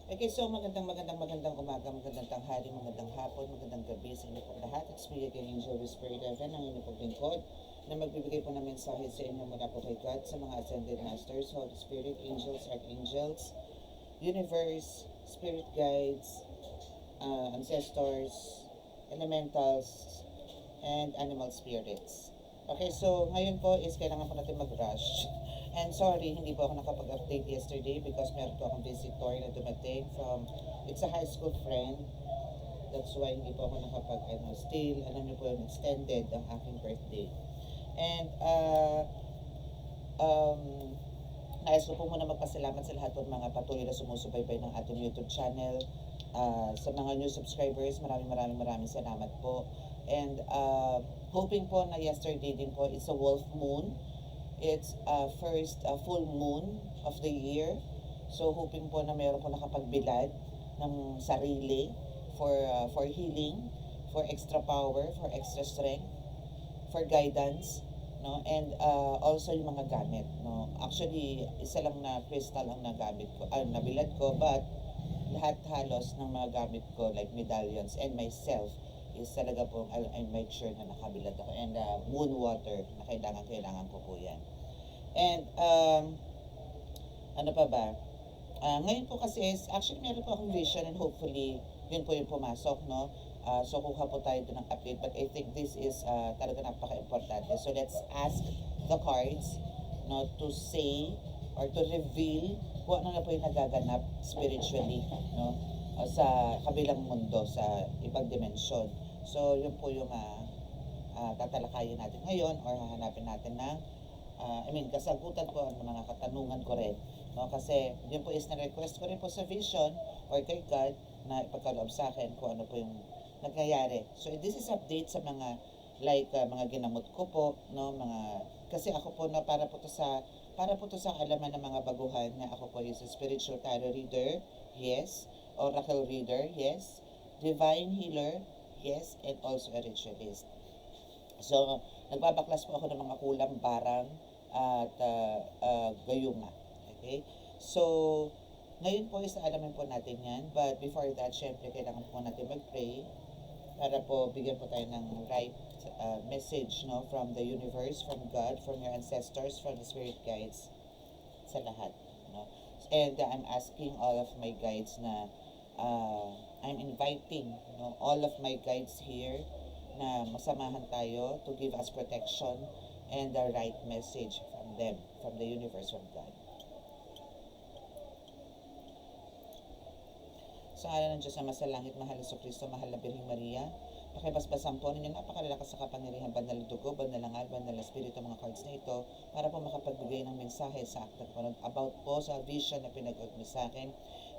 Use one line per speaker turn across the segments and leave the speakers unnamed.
Okay, so magandang umaga, magandang tanghali, magandang hapon, magandang gabi sa inyo po lahat. It's me again, Angel Whisper 11, ang inyong paglingkod na magbibigay po ng mensahe sa inyo mula po kay God sa mga Ascended Masters, Holy Spirit, Angels, Archangels, Universe, Spirit Guides, Ancestors, Elementals, and Animal Spirits. Okay, so ngayon po is kailangan po natin mag-rush. And sorry, hindi po ako nakapag-update yesterday because meron po akong visitor na dumating from, it's a high school friend. That's why hindi po ako still, alam niyo po yung extended ang aking birthday. And, nais ko po muna magpasalamat sa lahat ng mga patuloy na sumusubaybay ng ating YouTube channel. Sa mga new subscribers, maraming salamat po. And hoping po na yesterday din po, it's a wolf moon. It's first full moon of the year. So hoping po na meron po nakapagbilad ng sarili for healing, for extra power, for extra strength, for guidance, no? And also yung mga gamit, no? Actually, isa lang na crystal ang nagamit ko, nabilad ko, but lahat halos ng mga gamit ko like medallions and myself is talaga po I make sure na nakabilad ako, and moon water na kailangan ko po yan. And ano pa ba, ngayon po kasi is actually meron po akong vision, and hopefully yun po yung pumasok, no? So kuha po tayo doon ng update, but I think this is talaga napaka-importante. So let's ask the cards, no, to say or to reveal kung ano na po yung nagaganap spiritually, no, sa kabilang mundo, sa ibang dimensyon. So yun po yung tatalakayin natin ngayon, or hahanapin natin ng kasagutan ko ng mga katanungan ko rin, no? Kasi yun po is na-request ko rin po sa vision or kay God na ipagkaloob sa akin kung ano po yung nangyayari. So this is update sa mga mga ginamot ko po, no, kasi ako po na para po to sa alaman ng mga baguhan na ako po is a spiritual tarot reader, yes, oracle reader, yes, divine healer, yes, and also a ritualist. So, nagbabaklas po ako ng mga kulang, barang, at gayuma. Okay? So, ngayon po is alamin po natin yan. But before that, syempre, kailangan po natin mag-pray para po bigyan po tayo ng right message, no, from the universe, from God, from your ancestors, from the spirit guides, sa lahat. No? And I'm asking all of my guides na I'm inviting, no, all of my guides here na masamahan tayo to give us protection and the right message from them, from the universe, from God. Sa ngalan ng Diyos na masalangit, mahal sa Kristo, mahal na Birheng Maria, pakibasbasan po ninyo napakalalakas sa kapangyarihan, banal na dugo, banal na ngal, banal na espiritu, mga cards na ito, para po makapagbigay ng mensahe sa aking panood about po sa vision na pinag-out mo sa akin.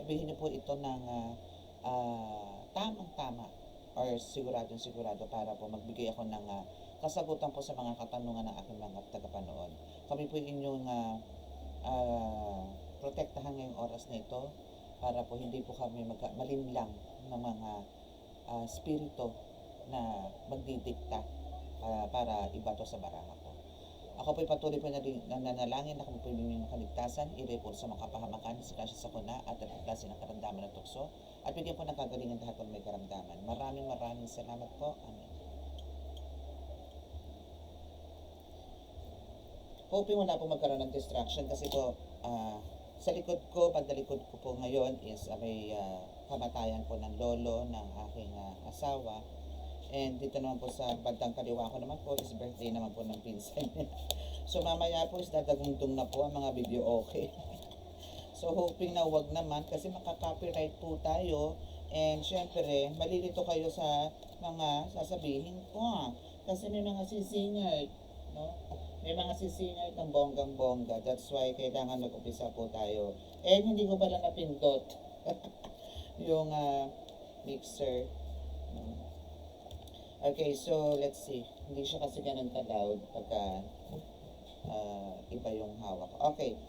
Ibigay niyo po ito ng tamang-tama or sigurado para po magbigay ako ng kasagutan po sa mga katanungan ng aking mga tagapanood. Kami po inyong protektahan ngayong oras na ito para po hindi po kami malinlang ng mga spirito na magdidikta para ibato sa baraha ko. Ako po'y patuloy po na nananalangin na kami po yung kaligtasan, i-report sa mga kapahamakan, sa klasya sa kuna, at ang klase ng karamdaman ng tukso, at bigyan po ng kagalingan lahat ng may karamdaman. Maraming salamat po. Amen. Hoping wala po magkaroon ng distraction kasi po sa likod ko, pagdalikod ko po ngayon is may kamatayan po ng lolo ng aking asawa. And dito naman po sa bandang kaliwa ko naman po is birthday naman po ng pinsan. So mamaya po is dadagundong na po ang mga video, okay. So hoping na wag naman kasi makaka-copyright po tayo. And syempre, malilito kayo sa mga sasabihin ko kasi may mga sisingert, no? May mga sisingert ng bonggang-bongga. That's why kailangan mag-upisa po tayo. And hindi ko pala napindot yung mixer. Okay, so let's see. Hindi siya kasi ganun ka-loud pagka iba yung hawak. Okay.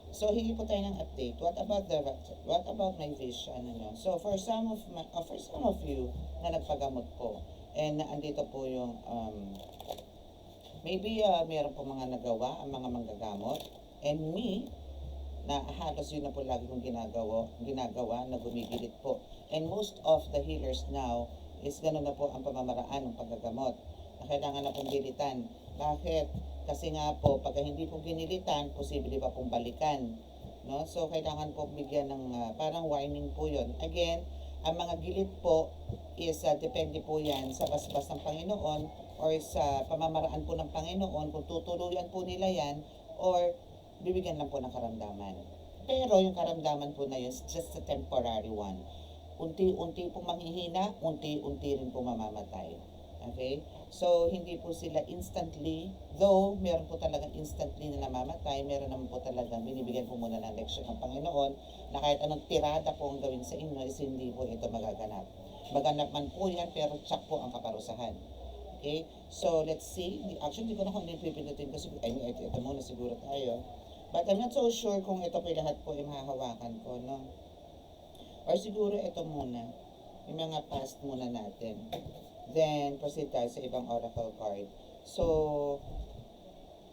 So hingi po tayo ng update. What about my vision? Ano? So for some of you na nagpagamot po and andito po yung maybe meron po mga nagawa ang mga manggagamot, and me na halos yun na po lagi kong ginagawa na gumigilit po. And most of the healers now is gano'n na po ang pamamaraan ng paggagamot na kailangan na pong gilitan. Bakit? Kasi nga po, pag hindi po ginilitan, posible pa pong balikan. No? So, kailangan po bigyan ng parang warning po yon. Again, ang mga gilit po is depende po yan sa basbas ng Panginoon or sa pamamaraan po ng Panginoon kung tutuluyan po nila yan or bibigyan lang po ng karamdaman. Pero yung karamdaman po na yun is just a temporary one. Unti-unti po manghihina, unti-unti rin po mamamatay. Okay? So, hindi po sila instantly, though meron po talagang instantly na namamatay, meron naman po talagang binibigyan po muna ng leksyon ng Panginoon na kahit anong tirada po ang gawin sa inyo is hindi po ito magaganap. Maganap man po yan, pero tsak po ang kaparusahan. Okay? So, let's see. Actually, hindi ko na kung pipindutin ko. Ito muna siguro tayo. But I'm not so sure kung ito po lahat po ay mahahawakan ko, no? Or siguro ito muna. Yung mga past muna natin. Then, proceed tayo sa ibang oracle card. So,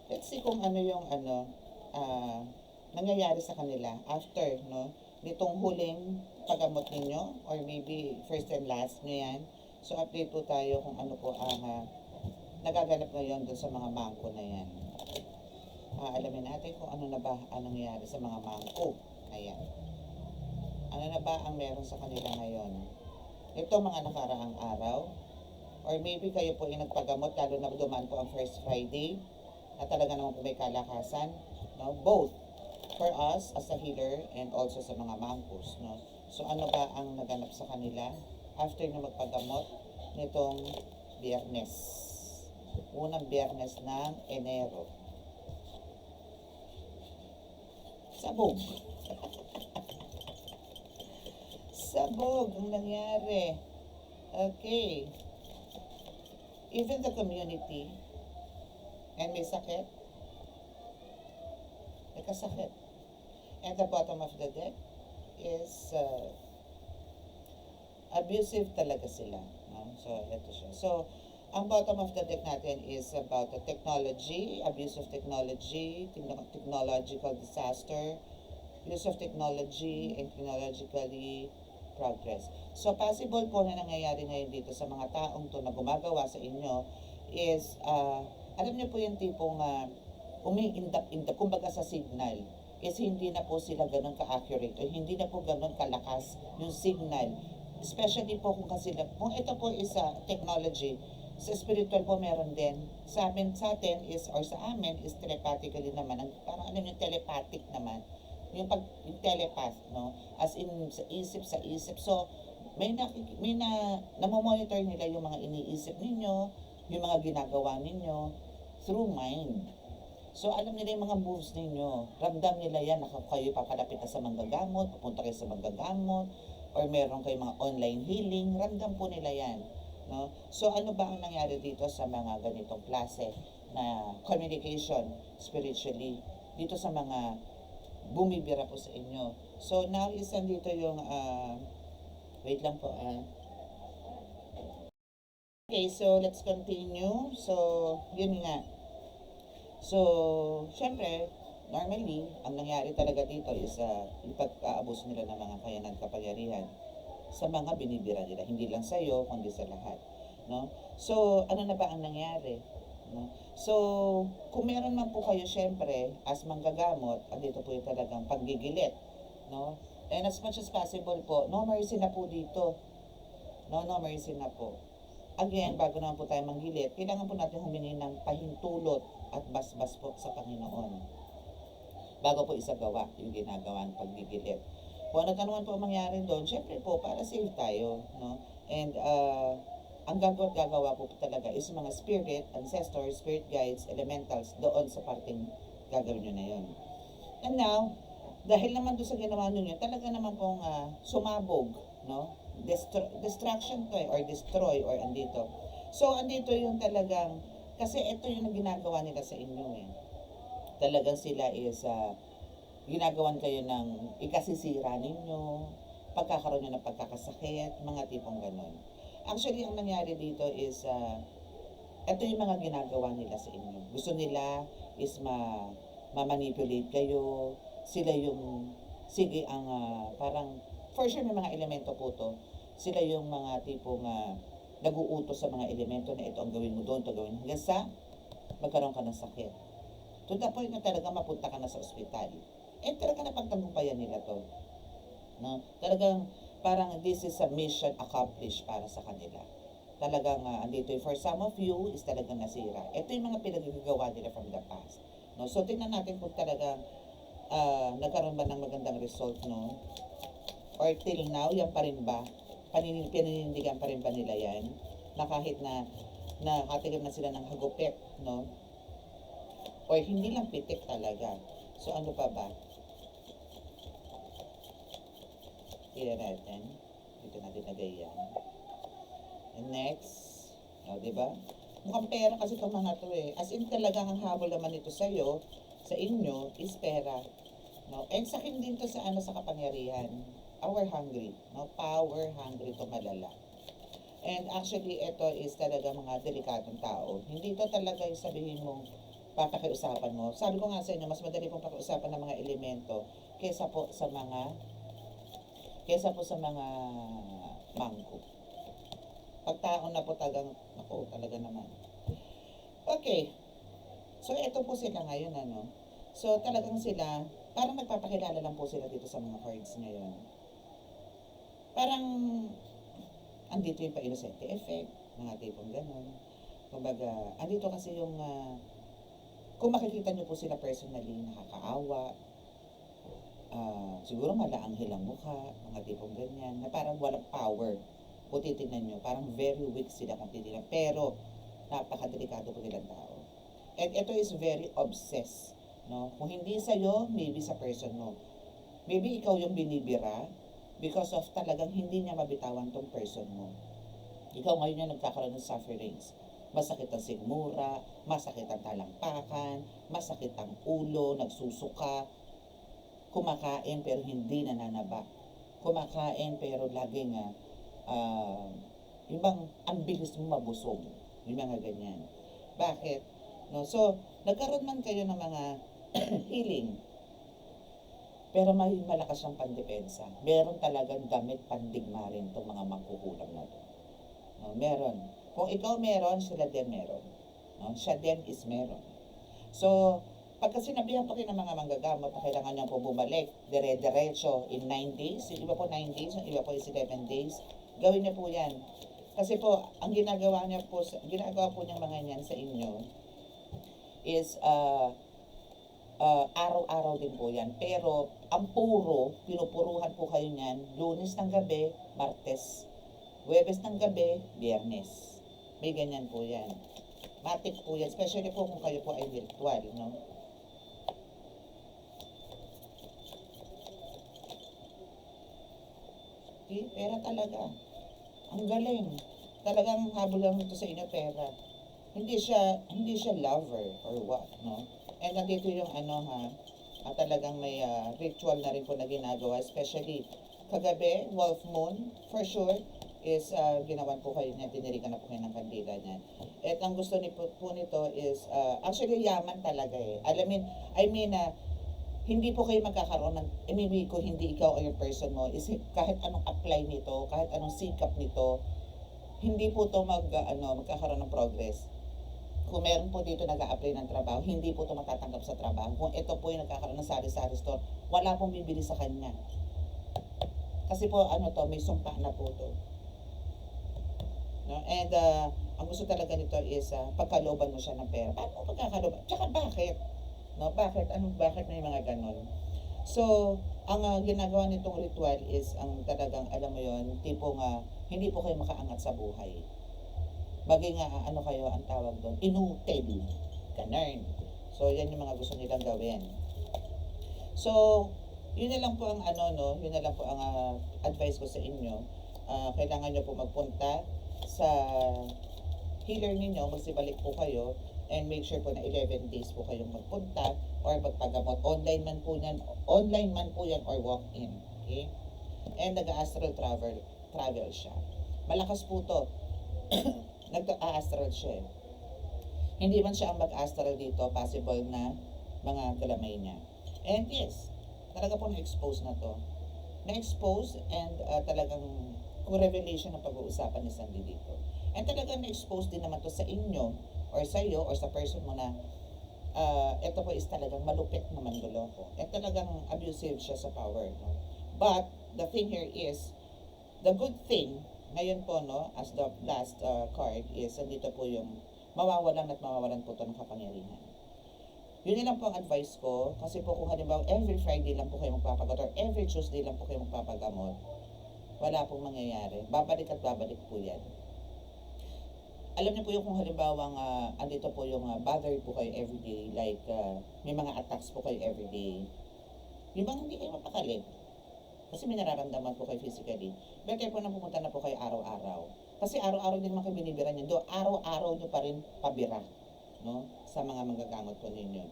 let's see kung ano yung nangyayari sa kanila after, no? Nitong huling paggamot ninyo, or maybe first and last nyo yan. So, update po tayo kung ano po ang nagaganap ngayon dun sa mga mangko na yan. Alamin natin kung ano na ba ang nangyayari sa mga mangko. Ayan. Ano na ba ang meron sa kanila ngayon? Ito mga nakaraang araw. Or maybe kayo po ay nagpagamot, lalo na dumaan po ang first Friday. At talaga naman po may kalakasan. No? Both. For us as a healer and also sa mga mangkos. No? So ano ba ang naganap sa kanila after na magpagamot nitong Biyernes? Unang Biyernes ng Enero. Sabog. Sabog ang nangyari. Okay. Even the community, and may sakit, may kasakit. And the bottom of the deck is abusive talaga sila. No? So, ito siya. So, ang bottom of the deck natin is about the technology, abuse of technology, technological disaster, use of technology, and technologically progress. So, possible po na nangyayari ngayon dito sa mga taong to na gumagawa sa inyo is, alam niyo po yung tipong umi-indap-indap, kumbaga sa signal, is hindi na po sila ganun ka-accurate o hindi na po ganun kalakas yung signal. Especially po kung ito po is technology, sa spiritual po meron din. Sa atin is, or sa amin is telepathically naman, parang yung telepathic naman. Yung telepath, no? As in, sa isip. So, namomonitor nila yung mga iniisip ninyo, yung mga ginagawa ninyo, through mind. So, alam nila yung mga moves ninyo. Ramdam nila yan, kayo papalapit na sa manggagamot, pupunta kayo sa manggagamot, or meron kayong mga online healing, ramdam po nila yan. No? So, ano ba ang nangyari dito sa mga ganitong klase na communication spiritually dito sa mga bumibira po sa inyo? So, now is dito yung, wait lang po, Okay, so let's continue. So, yun nga. So, syempre, normally, ang nangyari talaga dito is yung pag-aabuso nila ng mga kayanan kapangyarihan sa mga binibira nila, hindi lang sa iyo kundi sa lahat, no? So, ano na ba ang nangyari, no? So, kung meron man po kayo syempre as manggagamot, andito po yung talagang paggigilit, no? And as much as possible po, no mercy na po dito. No mercy na po. Again, bago naman po tayo manggilit, kailangan po natin humingi ng pahintulot at basbas po sa Panginoon bago po isagawa yung ginagawa ng paggigilit. Kung ano naman po mangyari doon, syempre po, para safe tayo, no? And, ang gagawa po talaga is mga spirit, ancestors, spirit guides, elementals, doon sa parting gagawin nyo na yun. And now, dahil naman doon sa ginawa nyo, talaga naman pong sumabog, no? Destruction to or destroy, or andito. So, andito yung talagang, kasi ito yung ginagawa nila sa inyo eh. Talagang sila is, ginagawan kayo ng ikasisira ninyo, pagkakaroon nyo ng pagkakasakit, mga tipong ganun. Actually, ang nangyari dito is, ito yung mga ginagawa nila sa inyo. Gusto nila is ma-manipulate kayo sila yung, sige ang parang, for sure may mga elemento po to, sila yung mga tipong nag-uutos sa mga elemento na ito ang gawin mo doon, ito gawin mo, hanggang sa magkaroon ka ng sakit. To the point na talaga mapunta ka na sa ospital. Eh talaga napagtagumpayan nila to. No? Talagang parang this is a mission accomplished para sa kanila. Talagang andito for some of you is talagang nasira. Ito yung mga pinagagawa nila from the past. No? So tingnan natin kung talagang nagkaroon ba ng magandang result, no? Or till now, yan pa rin ba? Paninindigan pa rin ba nila yan? Na kahit na nakatigan na sila ng hagupit, no? Or hindi lang pitik talaga. So ano pa ba? Tingnan natin. Dito natin lagay yan. And next, diba? Mukhang pera kasi itong mga to eh. As in talagang ang habol naman ito sa'yo, sa inyo, is pera. No? And sa akin din to sa sa kapangyarihan. Power hungry. No? Power hungry to malala. And actually, ito is talaga mga delikatong tao. Hindi to talaga yung sabihin mong papakiusapan mo. Sabi ko nga sa inyo, mas madali pong pakiusapan ng mga elemento kesa po sa mga mangko. Pagtaon na po talagang, ako talaga naman. Okay. So, ito po sila ngayon, ano. So, talagang sila, parang nagpapakilala lang po sila dito sa mga cards ngayon. Parang, andito yung pa-innocente effect, mga tipong gano'n. Kumbaga, andito kasi yung, kung makikita nyo po sila personally, nakakaawa, siguro malaanghel ang mukha, mga tipong ganyan, na parang walang power. Kung titignan nyo, parang very weak sila kung titignan. Pero, napakadelikado po nilang tao. And ito is very obsessed. No? Kung hindi sa'yo, maybe sa person mo. Maybe ikaw yung binibira because of talagang hindi niya mabitawan tong person mo. Ikaw ngayon yung nagkakaroon ng sufferings. Masakit ang sigmura, masakit ang talampakan, masakit ang ulo, nagsusuka, kumakain pero hindi nananaba. Kumakain pero laging yung bang ang bilis mo mabusog. Yung mga ganyan. Bakit? No? So, nagkaroon man kayo ng mga healing, pero may malakas siyang pandepensa. Meron talagang damit pandigma rin itong mga mangkukulam na to. No? Meron. Kung ikaw meron, sila din meron. No? Siya din is meron. So, pagka sinabihan po kayo ng mga manggagamot na kailangan niyang po bumalik, dire-diretso in 9 days, yung iba po 9 days, yung iba po is 11 days, gawin niyo po yan. Kasi po, ang ginagawa po niyang mga yan sa inyo is araw-araw din po yan. Pero, ang pinupuruhan po kayo niyan, Lunes ng gabi, Martes, Huwebes ng gabi, Biyernes. May ganyan po yan. Matik po yan, especially po kung kayo po ay virtual, no? Pera talaga. Ang galing. Talagang habol lang ito sa inyo pera. Hindi siya lover or what, no? And nandito yung talagang may ritual na rin po na ginagawa, especially kagabi, wolf moon, for sure, is ginawan po kayo niya, tinirikan na po kayo ng kandila niya. At ang gusto po nito is, actually yaman talaga eh. I mean, hindi po kayo magkakaroon ng, ko hindi ikaw o yung person mo, is kahit anong apply nito, kahit anong sikap nito, hindi po to magkakaroon ng progress. Kung meron po dito nag-a-apply ng trabaho, hindi po ito matatanggap sa trabaho. Kung ito po yung nagkakaroon ng sari-sari store, wala pong bibili sa kanya. Kasi po, may sumpa na po to. No? And, ang gusto talaga nito is, pagkalooban mo siya ng pera. Paano mo pagkakalooban? Tsaka bakit? No? Bakit may mga ganon? So, ang ginagawa nitong ritual is, ang talagang, alam mo yon, tipong, hindi po kayo makaangat sa buhay. Maging kayo ang tawag doon, inutil, ganun. So, yan yung mga gusto nilang gawin. So, yun na lang po ang yun na lang po ang advice ko sa inyo. Kailangan nyo po magpunta sa healer ninyo, magsibalik po kayo, and make sure po na 11 days po kayong magpunta or magpagamot. Online man po yan or walk-in. Okay? And nag-astral travel siya. Malakas po to. Nag-astral siya. Hindi man siya ang mag-astral dito, possible na mga galamay niya. And yes, talaga po na-expose na to. Na-expose and talagang kung revelation ang pag-uusapan ni Sandy dito. And talagang na-expose din naman to sa inyo or sa iyo or sa person mo na ito po is talagang malupit na manloloko. At talagang abusive siya sa power. No? But, the thing here is, the good thing, ngayon po, no, as the last card is, andito po yung mawawalan at mawawalan po ito ng kapangyarihan. Yun lang po ang advice ko, kasi po kung halimbawa every Friday lang po kayo magpapagamot or every Tuesday lang po kayo magpapagamot, wala pong mangyayari. Babalik at babalik po yan. Alam niyo po yung kung halimbawa andito po yung bothered po kayo everyday, like may mga attacks po kayo everyday. Yung bang hindi kayo mapakali. Kasi may nararamdaman po kayo physically. Better po na pumunta na po kayo araw-araw. Kasi araw-araw din naman kayo binibira niyo. Do araw-araw niyo pa rin pabira, no? Sa mga manggagamot po ninyo.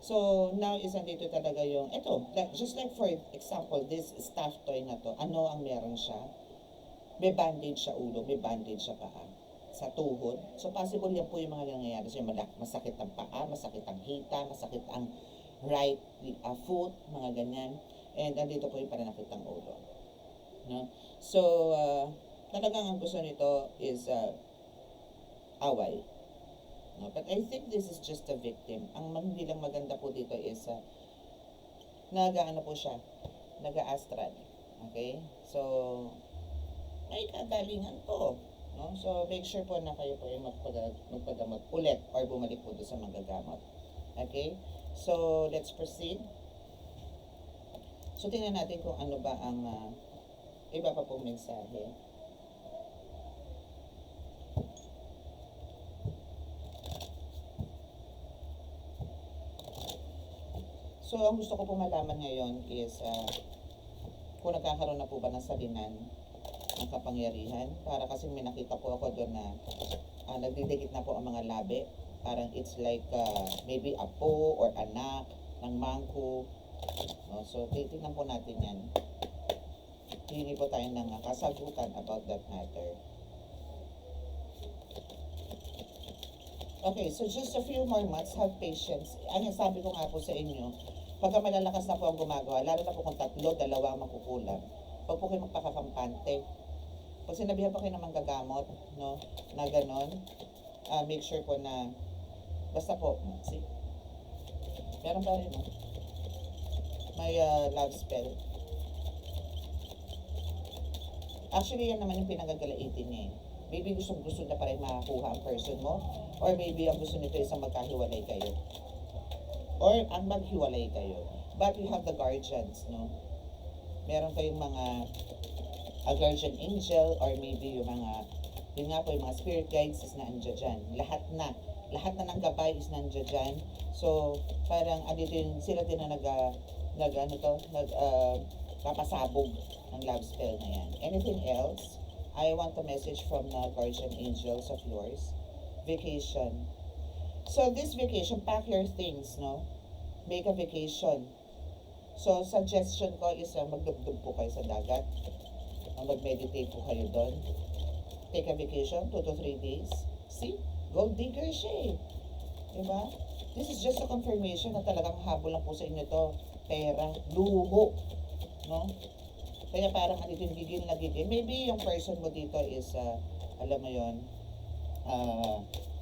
So, now is andito talaga yung, eto, just like for example, this stuffed toy na to, ano ang meron siya? May bandage sa ulo, may bandage sa paa, sa tuhod. So, possible yan po yung mga nangyayari. So, masakit ang paa, masakit ang hita, masakit ang right foot, mga ganyan. And andito po yung pananakit ng ulo. No? So, talagang ang gusto nito is away. No? But I think this is just a victim. Ang hindi lang maganda po dito is nag-ano po siya, nag-astral. Okay? So, may kagalingan po. No? So, make sure po na kayo po yung magpagamot ulit or bumalik po doon sa magagamot. Okay? So, let's proceed. So, tingnan natin kung ano ba ang iba pa pong mensahe. So, ang gusto ko pong malaman ngayon is kung nagkakaroon na po ba ng salinan ng kapangyarihan. Para kasi may nakita po ako doon na nagdidikit na po ang mga labi. Parang it's like maybe apo or anak ng mangko. No? So, titignan po natin yan. Hingi po tayo ng kasagutan about that matter. Okay, so just a few more months, have patience. Ang sabi ko nga po sa inyo, pagka malalakas na po ang gumagawa, lalo na po kung 3, 2 ang makukulang, huwag po kayo magpakakampante. Pag sinabihan po kayo ng manggagamot, no, na ganon, make sure po na, basta po, see, meron pa rin, no? May love spell. Actually, yan naman yung pinagagalaitin niya. Maybe gusto na pa rin makakuha ang person mo, or maybe ang gusto nito isang magkahiwalay kayo. Or ang maghiwalay kayo. But you have the guardians, no? Meron kayong mga guardian angel or maybe yung mga, yun nga po, yung mga spirit guides is na andyan dyan. Lahat na ng gabay is nandiyan dyan. So, parang sila din na papasabog ng love spell na yan. Anything else? I want a message from the guardian angels of yours. Vacation. So, this vacation, pack your things, no? Make a vacation. So, suggestion ko is magdugdug po kayo sa dagat. Mag-meditate po kayo doon. Take a vacation, 2 to 3 days. See? Gold digger siya eh. Diba? This is just a confirmation na talagang habol lang po sa inyo to. Pera, luho. No? Kaya parang andito yung gigil na gigil. Maybe yung person mo dito is, alam mo yon,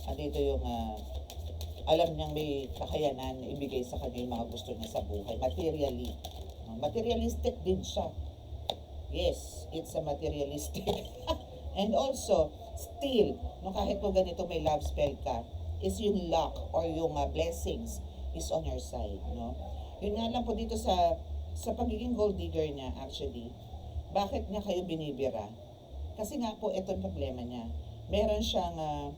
andito yung, alam niyang may kakayanan na ibigay sa kanya yung mga gusto niya sa buhay. Materially. Materialistic din siya. Yes, it's a materialistic. And also, still, no, kahit po ganito may love spell ka, is yung luck or yung blessings is on your side. No? Yun nga lang po dito sa pagiging gold digger niya, actually, bakit niya kayo binibira? Kasi nga po, ito ang problema niya. Meron siyang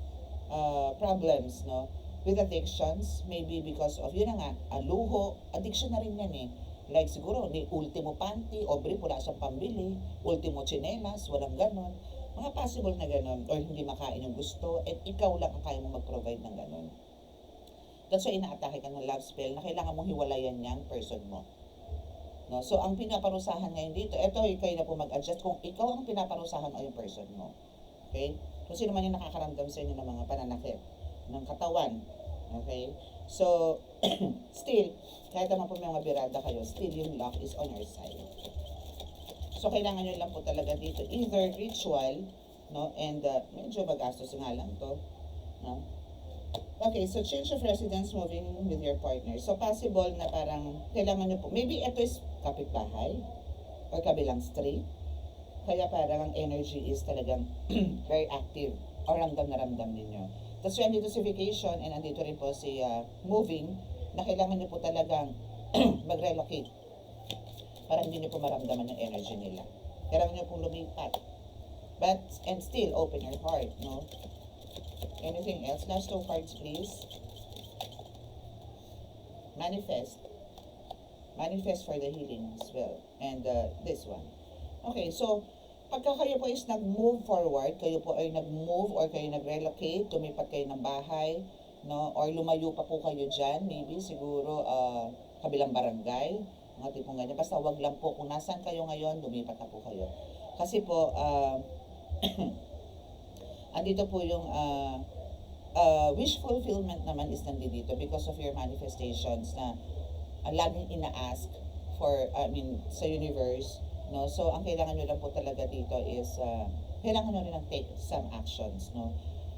problems, no? With addictions, maybe because of, yun na nga, luho, addiction na rin yan eh. Like siguro, ni ultimo panty, o brief, wala siyang pambili, ultimo tsinelas, walang ganon. Mga possible na ganon, or hindi makain yung gusto, at ikaw lang ang kaya mong mag-provide ng ganon. That's why inaatake ka ng love spell na kailangan mong hiwalayan niyang person mo. No? So, ang pinaparusahan ngayon dito, eto, kayo na po mag-adjust kung ikaw ang pinaparusahan o yung person mo. Okay? Kung sino man yung nakakaramdam sa inyo ng mga pananakit ng katawan, Okay? So, still, kahit naman po may mga birada kayo, still yung luck is on your side. So, kailangan nyo lang po talaga dito, either ritual, no, and medyo magastos nga lang to, no? Okay, so change of residence, moving with your partner. So, possible na parang, kailangan nyo po, maybe ito is kapitbahay, or kabilang street, kaya parang ang energy is talagang very active, or ramdam na ramdam ninyo. Tapos yung andito si vacation, and andito rin po si moving, na kailangan nyo po talagang mag-relocate para hindi nyo po maramdaman yung energy nila. Kailangan nyo po lumipat. But, and still, open your heart, no? Anything else? Last 2 cards, please. Manifest. Manifest for the healing as well. And this one. Okay, so, pagka kayo po is nag-move forward, kayo po ay nag-move or kayo nag-relocate, tumipat kayo ng bahay, no? Or lumayo pa po kayo dyan, maybe siguro kabilang barangay, mga tipong ganyan. Basta wag lang po kung nasaan kayo ngayon, lumipat na po kayo. Kasi po, andito po yung wish fulfillment naman is nandito because of your manifestations na laging ina-ask for, sa universe, no? So, ang kailangan nyo lang po talaga dito is, kailangan nyo rin ng take some actions, no?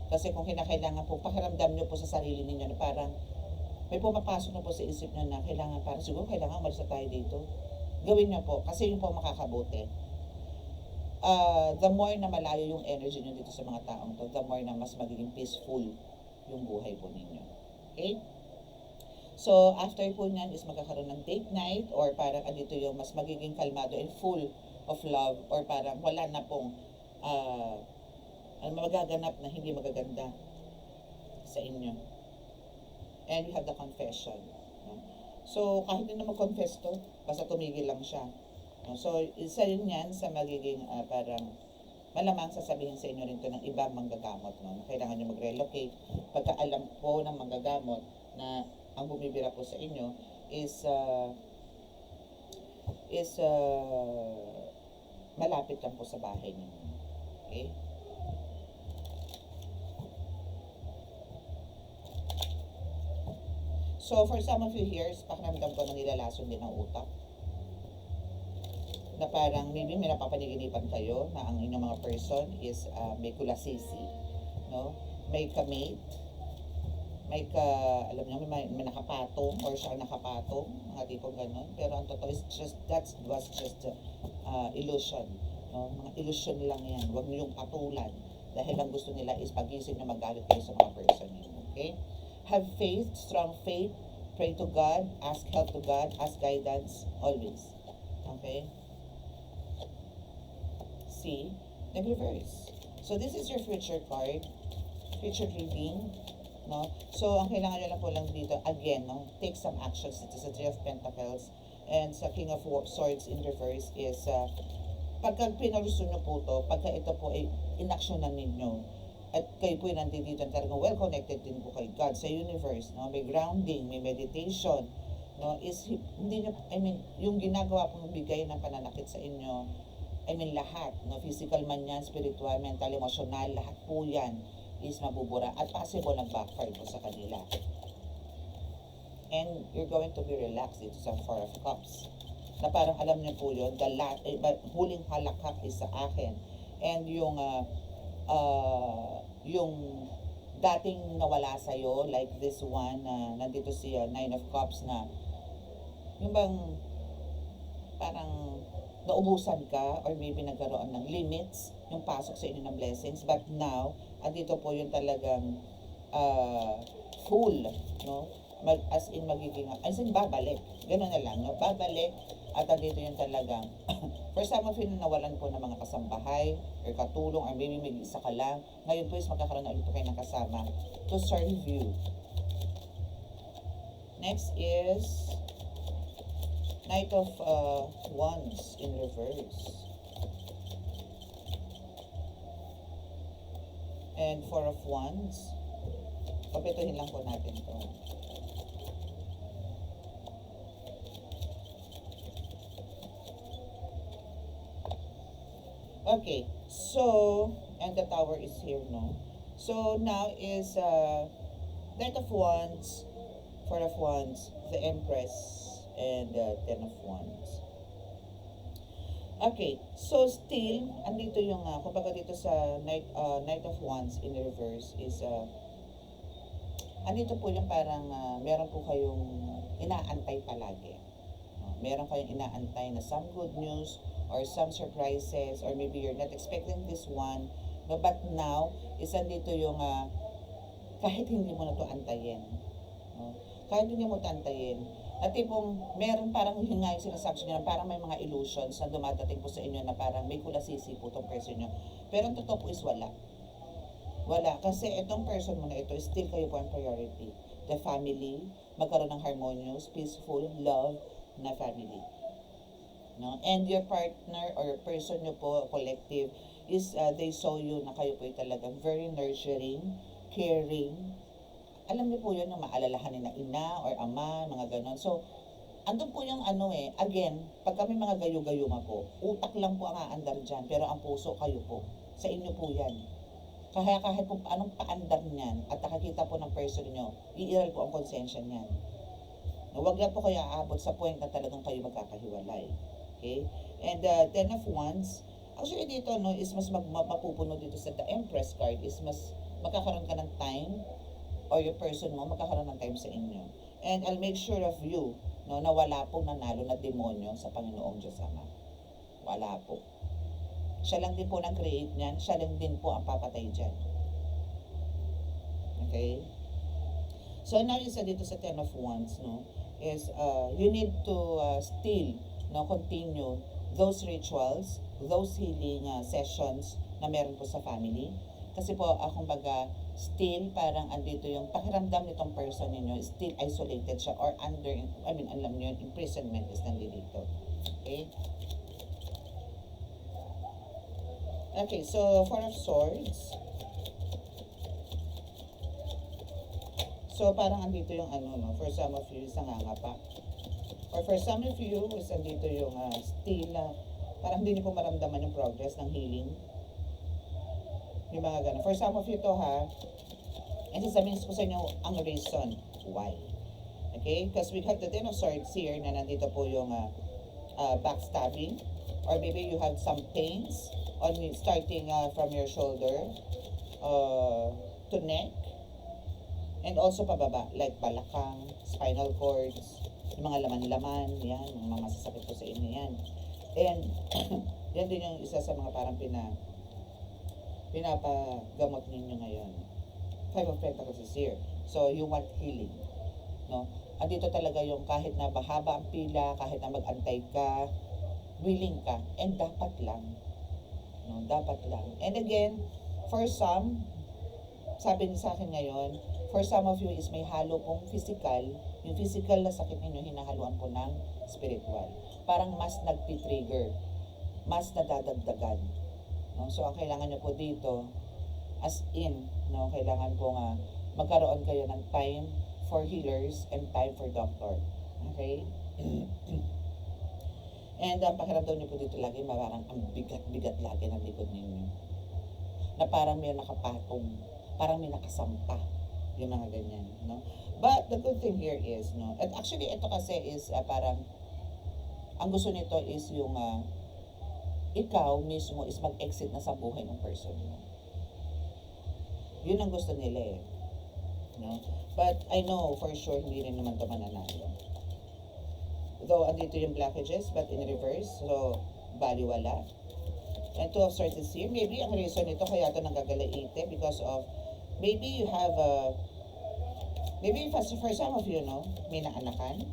Kasi kung kinakailangan po, pakiramdam nyo po sa sarili ninyo na parang, may pumapasok na po sa isip nyo na kailangan, parang siguro kailangan umalis na tayo dito. Gawin nyo po, kasi yun po makakabuti. The more na malayo yung energy nyo dito sa mga taong to, the more na mas magiging peaceful yung buhay po ninyo. Okay? So, after po niyan is magkakaroon ng date night or parang andito yung mas magiging kalmado and full of love or parang wala na pong magaganap na hindi magaganda sa inyo. And you have the confession. No? So, kahit hindi na mag-confess to, basta tumigil lang siya. No? So, isa yun yan sa magiging parang malamang sasabihin sa inyo rin to ng ibang manggagamot. No? Kailangan nyo mag-relocate. Pagka alam po ng manggagamot na ang bumibira po sa inyo is malapit lang po sa bahay ninyo. Okay? So, for some of you here, pakiramdam ko na nilalason din ang utak. Na parang maybe may napapaniginipan kayo na ang inyong mga person is may kulasisi, no? May kamate, alam niyo, may nakapatong or siya nakapatong, mga tipong ganun. Pero ang totoo is that was just illusion. No? Mga illusion lang yan. Huwag niyo yung patulan. Dahil ang gusto nila is pagising na magalit kayo sa mga person niyo. Okay? Have faith, strong faith. Pray to God, ask help to God, ask guidance, always. Okay? See? Nag-reverse. So this is your future card. Future reading. No? So, ang kailangan nyo lang po lang dito, again, no? Take some actions. Ito sa Three of Pentacles and sa King of Swords in reverse is, pagka pinalusun nyo po to, pagka ito po ay inaksyonan ninyo, at kayo po ay nandito talagang well-connected din po kay God, sa universe, no? May grounding, may meditation, no? Is, hindi nyo, yung ginagawa pong bigay ng pananakit sa inyo, lahat, no? Physical man yan, spiritual, mental, emotional, lahat po yan is mabubura at possible na backfire po sa kanila. And you're going to be relaxed dito sa Four of Cups. Na parang alam niyo po yun, huling halakhak is sa akin. And yung dating nawala sa'yo, like this one, nandito si Nine of Cups na, yung bang parang naubusan ka or maybe nagkaroon ng limits yung pasok sa inyo ng blessings, but now andito po yung talagang full, no? As in babalik, gano'n na lang, no? Babalik at andito yung talagang for some of you na nawalan po ng mga kasambahay or katulong or maybe may isa ka lang, ngayon po is magkakaroon na ulit po kayo ng kasama to serve you. Next is Knight of Wands in reverse. And Four of Wands. Papituhin lang po natin ito. Okay, so, and the Tower is here, no? So, now is, Knight of Wands, Four of Wands, the Empress, and Ten of Wands. Okay, so still, andito yung, kumbaga dito sa Knight of Wands in reverse is, andito po yung parang, meron po kayong inaantay palagi. Meron kayong inaantay na some good news, or some surprises, or maybe you're not expecting this one, no, but now, is andito yung, kahit hindi mo na to antayin. No? Kahit hindi mo tantayin, na tipong meron parang yun nga yung sinasabi nyo, parang may mga illusions na dumadating po sa inyo na parang may kulasisi po itong person nyo. Pero ang totoo po is wala. Wala. Kasi itong person mo na ito, still kayo po ang priority. The family, magkaroon ng harmonious, peaceful, love na family. No? And your partner or person nyo po, collective, is they saw you na kayo po ay talagang very nurturing, caring. Alam niyo po yun, yung maalalahanin na ina or ama, mga ganon. So, andun po yung again, pag kami mga gayo-gayuma po, utak lang po ang aandar dyan, pero ang puso kayo po. Sa inyo po yan. Kaya kahit po anong paandar niyan at nakakita po ng person nyo, iiral po ang konsensya niyan. Huwag lang po kayo aabot sa point na talagang kayo magkakahiwalay. Okay? And Ten of Wands, actually dito no, is mas mapupuno dito sa The Empress card, is mas magkakaroon ka ng time or yung person mo, magkakaroon ng time sa inyo. And I'll make sure of you, no, na wala pong nanalo na demonyo sa Panginoong Diyos Ama. Wala po. Siya lang din po nag-create niyan, siya lang din po ang papatay dyan. Okay? So now isa dito sa Ten of Wands, no, is you need to still, no, continue those rituals, those healing sessions na meron po sa family. Kasi po, kumbaga, still parang andito yung pakiramdam nitong person ninyo, still isolated siya or under, alam niyo, imprisonment is nandito. Okay? Okay, so Four of Swords. So parang andito yung no, for some of you, isang pa. Or for some of you, is andito yung still, parang hindi niyo po maramdaman yung progress ng healing. Yung mga ganun. For some of you to and sasabihin ko sa inyo ang reason why. Okay? Because we have the Ten of Swords here na nandito po yung backstabbing, or maybe you have some pains on starting from your shoulder to neck, and also pababa, like balakang, spinal cords, yung mga laman-laman, yan, yung mga masasakit po sa inyo yan. And yan din yung isa sa mga parang pinapagamot ninyo ngayon. Five of Pentacles is here. So, you want healing. No? Andito talaga yung kahit na bahaba ang pila, kahit na mag-antay ka, willing ka, and dapat lang. No? Dapat lang. And again, for some, sabi niya sa akin ngayon, for some of you is may halo pong physical, yung physical na sakit ninyo, hinahaluan po ng spiritual. Parang mas nagpi-trigger, mas nadadagdagan. No? So, ang kailangan nyo po dito, as in, no, kailangan po magkaroon kayo ng time for healers and time for doctor. Okay? And ang pakiramdam nyo po dito lagi, parang ang bigat-bigat lagi ng likod ninyo. Na parang may nakapatong, parang may nakasampa, yung mga ganyan. No? But the good thing here is, no, and actually ito kasi is parang, ang gusto nito is yung ikaw mismo is mag-exit na sa buhay ng person mo. Yun ang gusto nila No? But I know for sure hindi rin naman ito mananalo. Though andito yung blockages, but in reverse, so baliwala. And Two of Swords is here. Maybe ang reason nito kaya ito nanggagalaite because of, maybe you have maybe for some of you, no, may naanakan,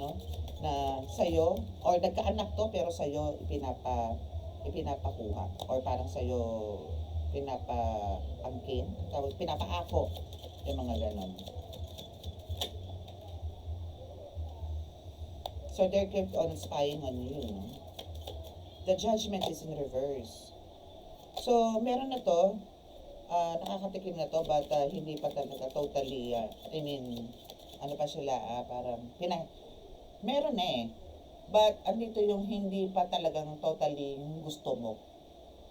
no, na sa'yo, or nagkaanak to pero sa'yo ipinapakuha, or parang sa'yo pinapaangkin, pinapaako, yung mga ganon. So they kept on spying on you, no? The Judgment is in reverse. So meron na to, nakakatikim na to, but hindi pa talaga totally, ano pa sila, parang meron but andito yung hindi pa talagang totally gusto mo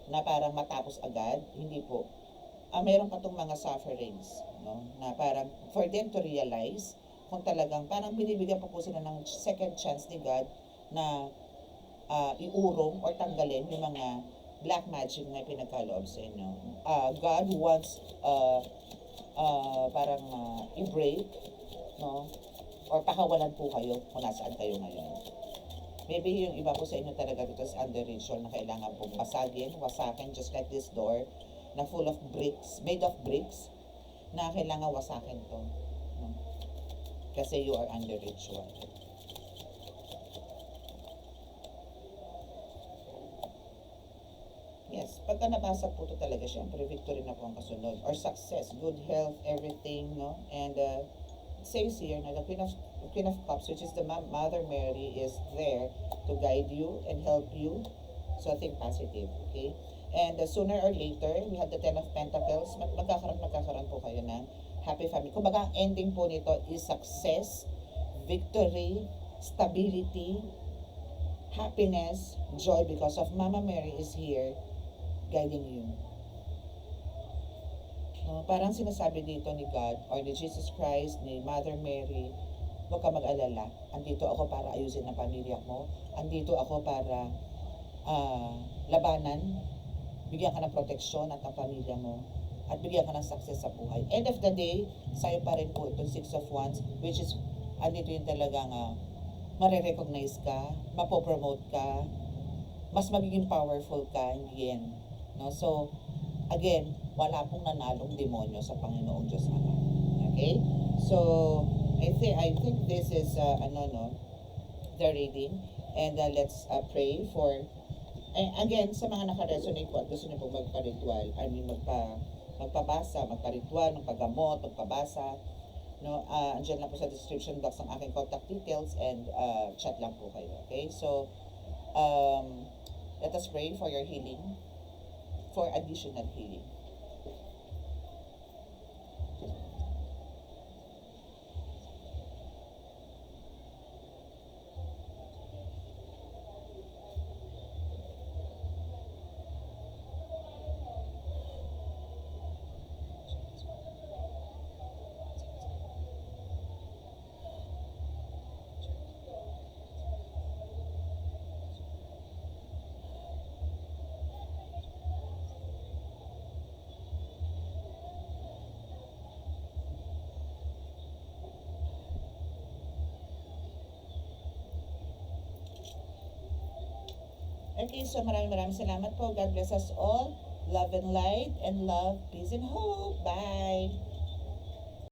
na parang matapos agad, hindi po. meron pa tong mga sufferings, no? Na parang for them to realize kung talagang parang binibigyan pa po sila ng second chance ni God na iurong or tanggalin yung mga black magic na pinagkaloob sa inyo. God wants parang i-break, no? Or pakawalan po kayo kung nasaan kayo ngayon. Maybe yung iba po sa inyo talaga dito is under ritual na kailangan pong basagin, wasakin, just like this door na full of bricks, made of bricks, na kailangan wasakin to. No? Kasi you are under ritual. Yes, pagka nabasa po ito talaga, syempre victory na po ang kasunod. Or success, good health, everything, no? And it says here na the Queen of Cups, which is the Mother Mary, is there to guide you and help you. So think positive, okay? And sooner or later, we have the Ten of Pentacles. Magkakaroon po kayo ng happy family. Kumbaga, ang ending po nito is success, victory, stability, happiness, joy, because of Mama Mary is here guiding you. Parang sinasabi dito ni God or ni Jesus Christ, ni Mother Mary, huwag ka mag-alala. Andito ako para ayusin ang pamilya mo. Andito ako para labanan, bigyan ka ng proteksyon at ang pamilya mo. At bigyan ka ng success sa buhay. End of the day, sa'yo pa rin po itong Six of Wands, which is, andito yung talagang marirecognize ka, mapopromote ka, mas magiging powerful ka in the end. No? So, again, wala pong nanalong demonyo sa Panginoong Diyos Ama. Okay? So, I think this is, the reading. And let's pray for, again, sa mga naka-resonate po at gusto niyo po magpa-ritual, magpabasa, magpa-ritual, magpagamot, magpabasa, no, andyan lang po sa description box ang aking contact details and chat lang po kayo. Okay? So, let us pray for your healing, for additional healing. Okay, so maraming salamat po. God bless us all. Love and light and love, peace and hope. Bye!